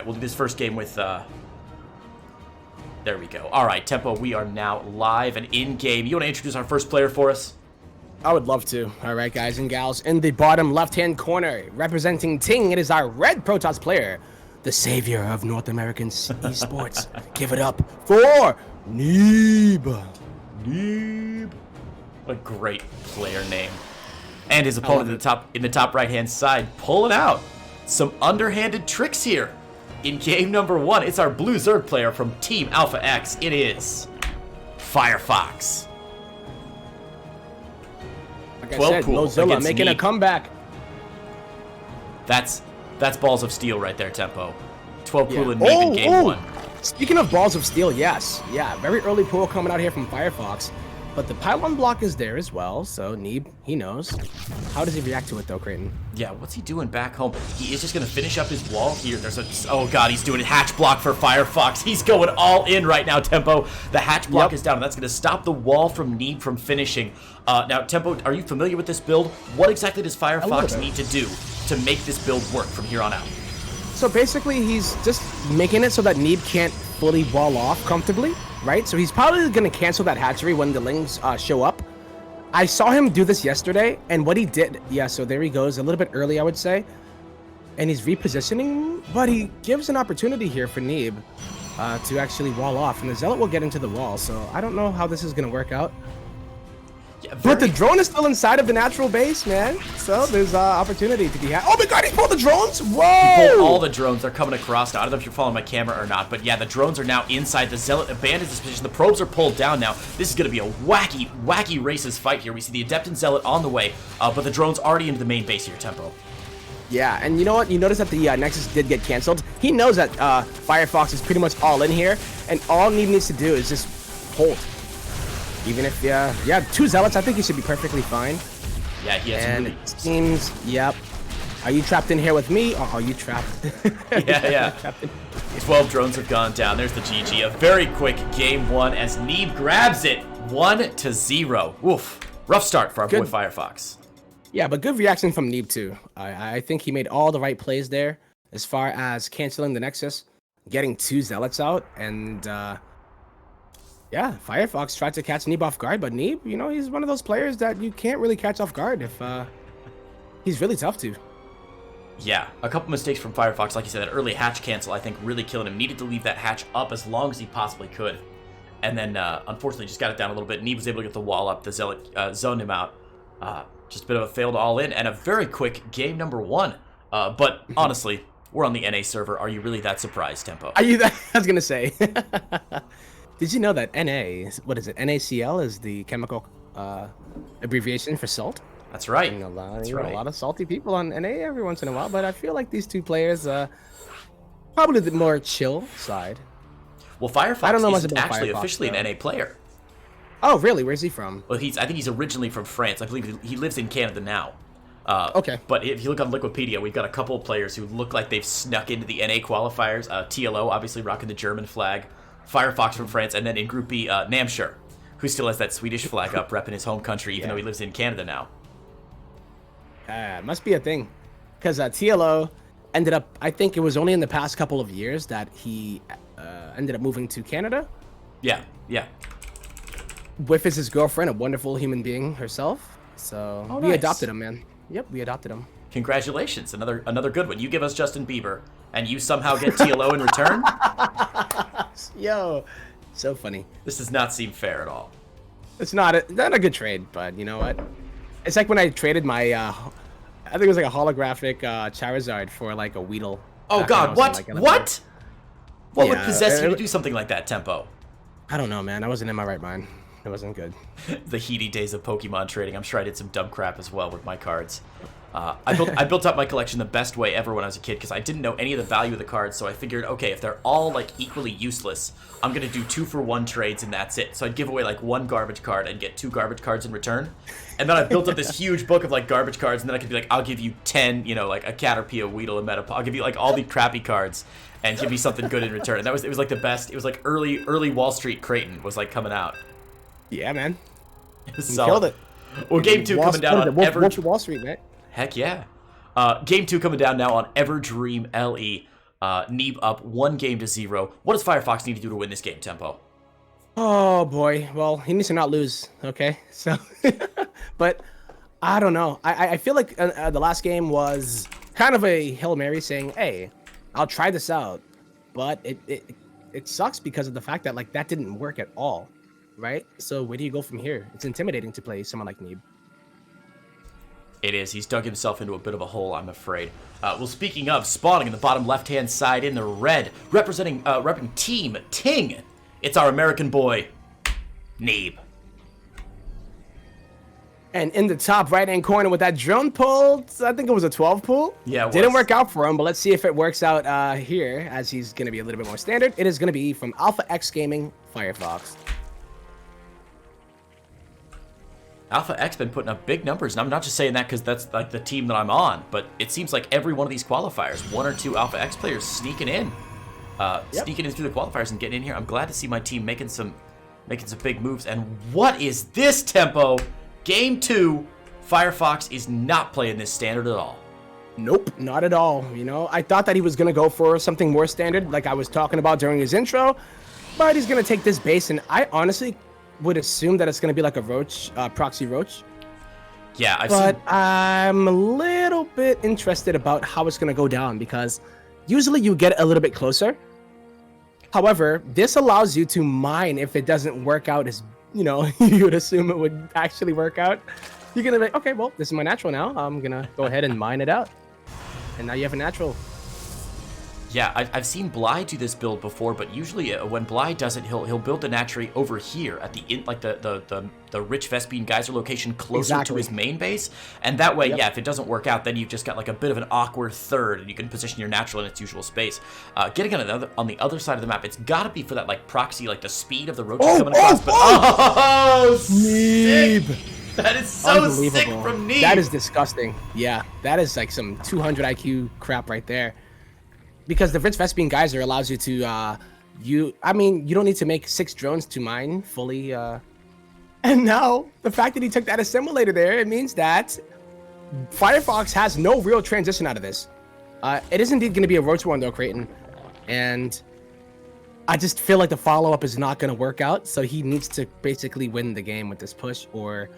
we'll do this first game with, there we go. All right, Tempo, we are now live and in-game. You want to introduce our first player for us? I would love to. All right, guys and gals, in the bottom left-hand corner, representing Ting, it is our red Protoss player, the savior of North American esports. Give it up for Neeb. Neeb. What a great player name. And his opponent in the top right-hand side, pulling out some underhanded tricks here. In game number 1, it's our blue Zerg player from Team Alpha X. It is FireFox. Like I said, Mozilla making a comeback. That's balls of steel right there, Tempo. 12 pool and Neeb in game 1. Speaking of balls of steel, yes. Yeah, very early pool coming out here from FireFox. But the pylon block is there as well, so Neeb, he knows. How does he react to it, though, Creighton? Yeah, what's he doing back home? He is just going to finish up his wall here. There's a... Oh, God, he's doing a hatch block for FireFox. He's going all in right now, Tempo. The hatch block is down, and that's going to stop the wall from Neeb from finishing. Now, Tempo, are you familiar with this build? What exactly does FireFox need to do to make this build work from here on out? So basically, he's just making it so that Neeb can't fully wall off comfortably, right? So he's probably going to cancel that hatchery when the lings show up. I saw him do this yesterday, and what he did, yeah, so there he goes, a little bit early, I would say. And he's repositioning, but he gives an opportunity here for Neeb to actually wall off, and the Zealot will get into the wall, so I don't know how this is going to work out. Yeah, but the drone is still inside of the natural base, man. So there's opportunity to be had. Oh my God, he pulled the drones! Whoa! He pulled all the drones. They're coming across now. I don't know if you're following my camera or not, but yeah, the drones are now inside. The Zealot abandons his position. The probes are pulled down now. This is going to be a wacky racist fight here. We see the Adept and Zealot on the way, but the drone's already into the main base here, Tempo. Yeah, and you know what? You notice that the Nexus did get canceled. He knows that FireFox is pretty much all in here, and all Neeb needs to do is just hold. Even if, yeah, 2 Zealots, I think he should be perfectly fine. Yeah, he has and it seems, yep. Are you trapped in here with me, or are you trapped? Yeah. 12 drones have gone down. There's the GG. A very quick game 1 as Neeb grabs it 1-0. Woof. Rough start for our boy FireFox. Yeah, but good reaction from Neeb, too. I think he made all the right plays there as far as canceling the Nexus, getting 2 Zealots out, and... yeah, FireFox tried to catch Neeb off guard, but Neeb, you know, he's one of those players that you can't really catch off guard if he's really tough to. Yeah, a couple mistakes from FireFox, like you said, that early hatch cancel, I think, really killing him. Needed to leave that hatch up as long as he possibly could. And then, unfortunately, just got it down a little bit. Neeb was able to get the wall up. The Zealot zoned him out. Just a bit of a failed all-in, and a very quick game number 1. But, honestly, we're on the NA server. Are you really that surprised, Tempo? Are you that? I was going to say... Did you know that NA, what is it? NaCl is the chemical abbreviation for salt? That's right. A lot of salty people on NA every once in a while, but I feel like these 2 players probably the more chill side. Well, FireFox is actually officially an NA player. Oh, really? Where's he from? Well, I think he's originally from France. I believe he lives in Canada now. Okay. But if you look on Wikipedia, we've got a couple of players who look like they've snuck into the NA qualifiers. TLO, obviously rocking the German flag. FireFox from France, and then in Group B, Namshur, who still has that Swedish flag up, repping his home country, even though he lives in Canada now. Must be a thing. Because TLO ended up, I think it was only in the past couple of years that he ended up moving to Canada. Yeah. With his girlfriend, a wonderful human being herself. So we adopted him, man. Yep, we adopted him. Congratulations, another good one. You give us Justin Bieber, and you somehow get TLO in return? Yo, so funny. This does not seem fair at all. It's not a good trade, but you know what? It's like when I traded my, I think it was like a holographic Charizard for like a Weedle. Oh God, what? What? What would possess you to do something like that, Tempo? I don't know, man. I wasn't in my right mind. It wasn't good. The heady days of Pokemon trading. I'm sure I did some dumb crap as well with my cards. I built up my collection the best way ever when I was a kid because I didn't know any of the value of the cards, so I figured, okay, if they're all like equally useless, I'm gonna do 2-for-1 trades and that's it. So I'd give away like 1 garbage card and get 2 garbage cards in return. And then I built up this huge book of like garbage cards, and then I could be like, I'll give you 10, you know, like a Caterpie, a Weedle, a Metapod. I'll give you like all the crappy cards and give me something good in return. And it was like the best. It was like early Wall Street Creighton was like coming out. Yeah, man. It was solid. Killed it. Well, game 2 coming down on Wolf Wall Street, man. Heck yeah. Game 2 coming down now on Everdream LE. Neeb up 1-0. What does FireFox need to do to win this game, Tempo? Oh boy. Well, he needs to not lose. Okay. So, but I don't know. I feel like the last game was kind of a Hail Mary saying, "Hey, I'll try this out," but it sucks because of the fact that like that didn't work at all, right? So where do you go from here? It's intimidating to play someone like Neeb. It is. He's dug himself into a bit of a hole, I'm afraid. Well, speaking of, spawning in the bottom left-hand side in the red, representing Team Ting, it's our American boy, Neeb. And in the top right-hand corner with that drone pull, I think it was a 12 pull. Yeah, it didn't was. work out for him, but let's see if it works out here, as he's going to be a little bit more standard. It is going to be from Alpha X Gaming, FireFox. Alpha X been putting up big numbers, and I'm not just saying that because that's like the team that I'm on, but it seems like every one of these qualifiers, 1 or 2 Alpha X players sneaking in, sneaking in through the qualifiers and getting in here. I'm glad to see my team making some big moves. And what is this, Tempo? Game 2, FireFox is not playing this standard at all. Nope, not at all. You know, I thought that he was going to go for something more standard, like I was talking about during his intro, but he's going to take this base, and I honestly would assume that it's going to be like a roach, proxy roach. Yeah, But I'm a little bit interested about how it's going to go down, because usually you get a little bit closer. However, this allows you to mine if it doesn't work out as, you know, you would assume it would actually work out. You're going to be, okay, well, this is my natural now. I'm going to go ahead and mine it out. And now you have a natural. Yeah, I've seen Bly do this build before, but usually when Bly does it, he'll build the Natchery over here at the rich Vespine geyser location closer to his main base, and that way, yeah, if it doesn't work out, then you've just got like a bit of an awkward third, and you can position your natural in its usual space. Getting on the other side of the map, it's got to be for that like proxy, like the speed of the roaches coming across. Neeb! That is so sick from Neeb. That is disgusting. Yeah, that is like some 200 IQ crap right there. Because the Rich Vespine Geyser allows you to, you don't need to make 6 drones to mine fully, and now, the fact that he took that assimilator there, it means that FireFox has no real transition out of this. It is indeed going to be a Roach Warren though, Creighton, and I just feel like the follow-up is not going to work out, so he needs to basically win the game with this push, or,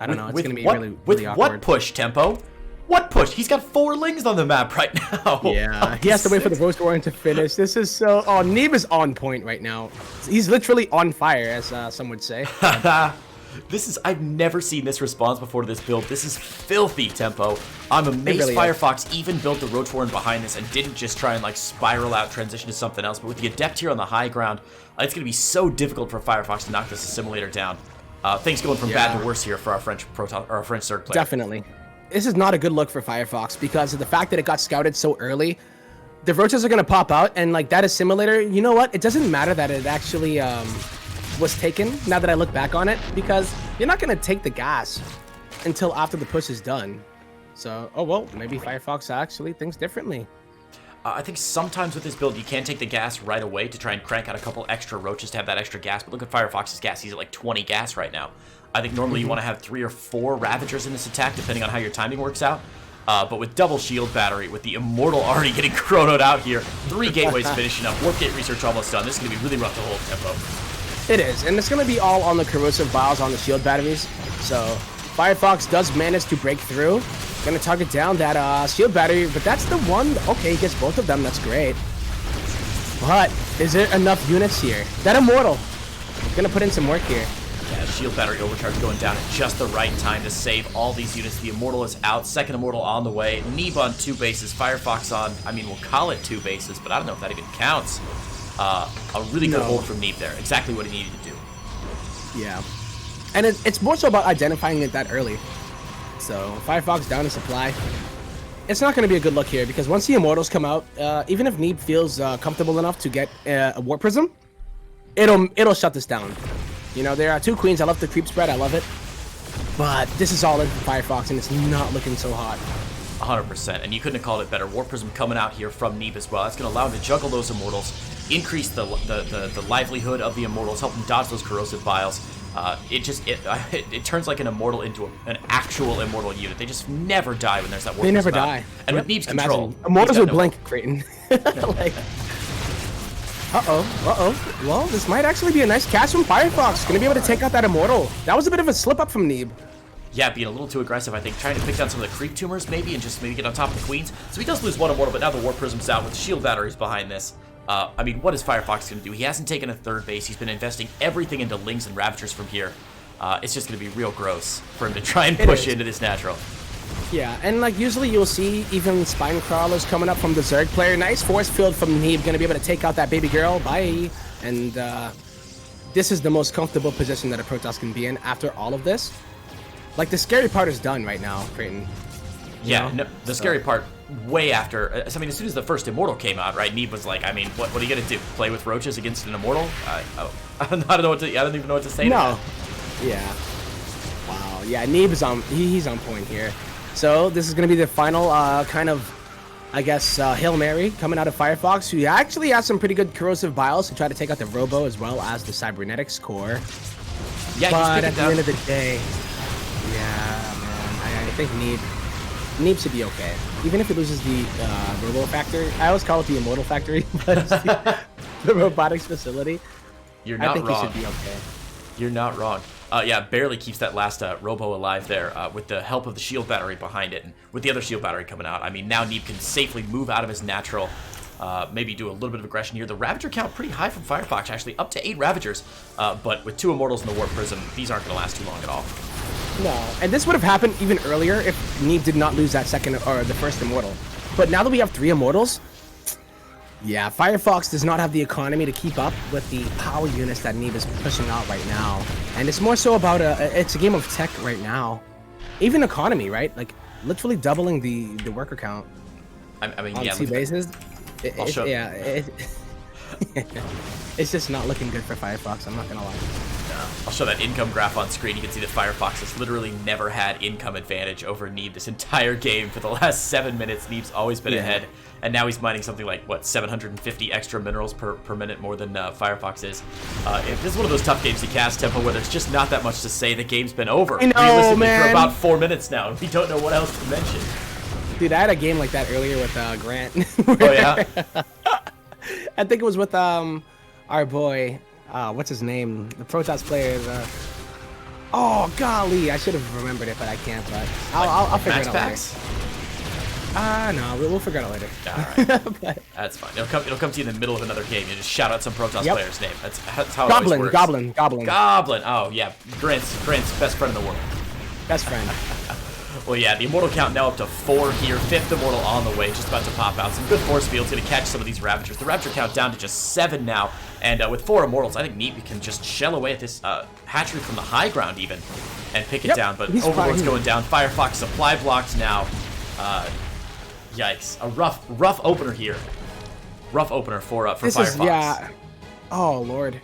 I don't know, it's going to be really awkward. What push, Tempo? What push? He's got 4 lings on the map right now. Yeah, he has to wait for the Roast Warren to finish. This is so... Oh, Neeb is on point right now. He's literally on fire, as some would say. I've never seen this response before to this build. This is filthy, Tempo. I'm amazed really FireFox even built the Roach Warren behind this and didn't just try and like spiral out, transition to something else. But with the Adept here on the high ground, it's going to be so difficult for FireFox to knock this assimilator down. Things going from bad to worse here for our French Zerg player. Definitely. This is not a good look for FireFox because of the fact that it got scouted so early. The roaches are going to pop out, and like that assimilator, you know what? It doesn't matter that it actually was taken, now that I look back on it, because you're not going to take the gas until after the push is done. So, oh well, maybe FireFox actually thinks differently. I think sometimes with this build, you can take the gas right away to try and crank out a couple extra roaches to have that extra gas, but look at FireFox's gas. He's at like 20 gas right now. I think normally you want to have 3 or 4 Ravagers in this attack, depending on how your timing works out. But with double shield battery, with the Immortal already getting chronoed out here, 3 gateways finishing up, Warp Gate research almost done. This is going to be really rough to hold, Tempo. It is, and it's going to be all on the corrosive vials on the shield batteries. So FireFox does manage to break through. Going to target down that shield battery, but that's the one. Okay, he gets both of them. That's great. But is there enough units here? That Immortal going to put in some work here. Yeah, shield battery overcharge going down at just the right time to save all these units. The Immortal is out, second Immortal on the way. Neeb on 2 bases, FireFox on, we'll call it 2 bases, but I don't know if that even counts. A really good hold from Neeb there. Exactly what he needed to do. Yeah. And it's more so about identifying it that early. So, FireFox down in supply. It's not going to be a good look here, because once the Immortals come out, even if Neeb feels comfortable enough to get a Warp Prism, it'll shut this down. You know, there are 2 queens. I love the creep spread. I love it. But this is all in for FireFox, and it's not looking so hot. 100%. And you couldn't have called it better. Warp Prism coming out here from Neeb as well. That's going to allow him to juggle those Immortals, increase the livelihood of the Immortals, help him dodge those corrosive vials. It turns like an Immortal into an actual Immortal unit. They just never die when there's that Warp Prism. They never die. And with Neeb's control. Immortals would blink, Creighton. Like, Well, this might actually be a nice catch from FireFox. Gonna be able to take out that Immortal. That was a bit of a slip up from Neeb. Yeah, being a little too aggressive, I think. Trying to pick down some of the creep tumors, maybe, and just maybe get on top of the queens. So he does lose one Immortal, but now the Warp Prism's out with shield batteries behind this. I mean, what is FireFox going to do? He hasn't taken a third base. He's been investing everything into Lings and Ravagers from here. It's just going to be real gross for him to try and push into this natural. Yeah, and like usually you'll see even Spine Crawlers coming up from the Zerg player. Nice force field from Neeb, going to be able to take out that baby girl. Bye. And this is the most comfortable position that a Protoss can be in after all of this. Like, the scary part is done right now, Creighton. Yeah, no, the scary part way after. I mean, as soon as the first Immortal came out, right? Neeb was like, I mean, what are you gonna do? Play with roaches against an Immortal? I don't even know what to say. No. Yeah. Wow. Yeah, Neeb is on. He's on point here. So this is gonna be the final kind of, I guess, Hail Mary coming out of FireFox, who actually has some pretty good corrosive bios to try to take out the Robo as well as the Cybernetics core. Yeah, but at the end of the day, yeah, man, I think Neeb should be okay. Even if he loses the Robo Factory. I always call it the Immortal Factory, but it's the Robotics Facility. You're not wrong. I think he should be okay. You're not wrong. Yeah, barely keeps that last Robo alive there with the help of the shield battery behind it. And with the other shield battery coming out, I mean, now Neeb can safely move out of his natural, maybe do a little bit of aggression here. The Ravager count pretty high from FireFox, actually, up to 8 Ravagers. But with 2 Immortals in the Warp Prism, these aren't going to last too long at all. No, and this would have happened even earlier if Neeb did not lose that second or the first Immortal. But now that we have 3 Immortals, yeah, FireFox does not have the economy to keep up with the power units that Neeb is pushing out right now. And it's more so about it's a game of tech right now. Even economy, right? Like, literally doubling the worker count. I mean, on yeah. 2 bases. Yeah. It's just not looking good for FireFox, I'm not gonna lie. I'll show that income graph on screen. You can see that FireFox has literally never had income advantage over Neeb this entire game. For the last 7 minutes, Neeb's always been ahead. And now he's mining something like, what, 750 extra minerals per minute more than FireFox is. This is one of those tough games to cast, Tempo, where there's just not that much to say. The game's been over realistically for about 4 minutes now, and we don't know what else to mention. Dude, I had a game like that earlier with Grant. Oh, yeah? I think it was with our boy, what's his name? The Protoss player. Oh golly, I should have remembered it, but I can't. But I'll figure it out later. No, we'll figure it out later. All right, that's fine. It'll come to you in the middle of another game. You just shout out some Protoss player's name. That's how it always works. Goblin. Oh yeah, Grant's best friend in the world. Best friend. Well, yeah, the Immortal count now up to 4 here. 5th Immortal on the way, just about to pop out. Some good force fields going to catch some of these Ravagers. The Ravager count down to just 7 now. And with 4 Immortals, I think Neeb can just shell away at this hatchery from the high ground even and pick it down. But Overlord's going down. FireFox supply blocked now. Yikes. A rough opener here. Rough opener for FireFox. Yeah. Oh, Lord.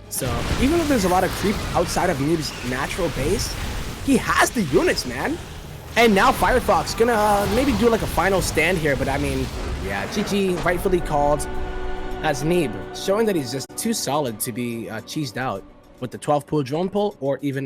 So, even though there's a lot of creep outside of Neeb's natural base, he has the units, man. And now FireFox gonna maybe do like a final stand here, but I mean, yeah, GG rightfully called as Neeb, showing that he's just too solid to be cheesed out with the 12 pool drone pull or even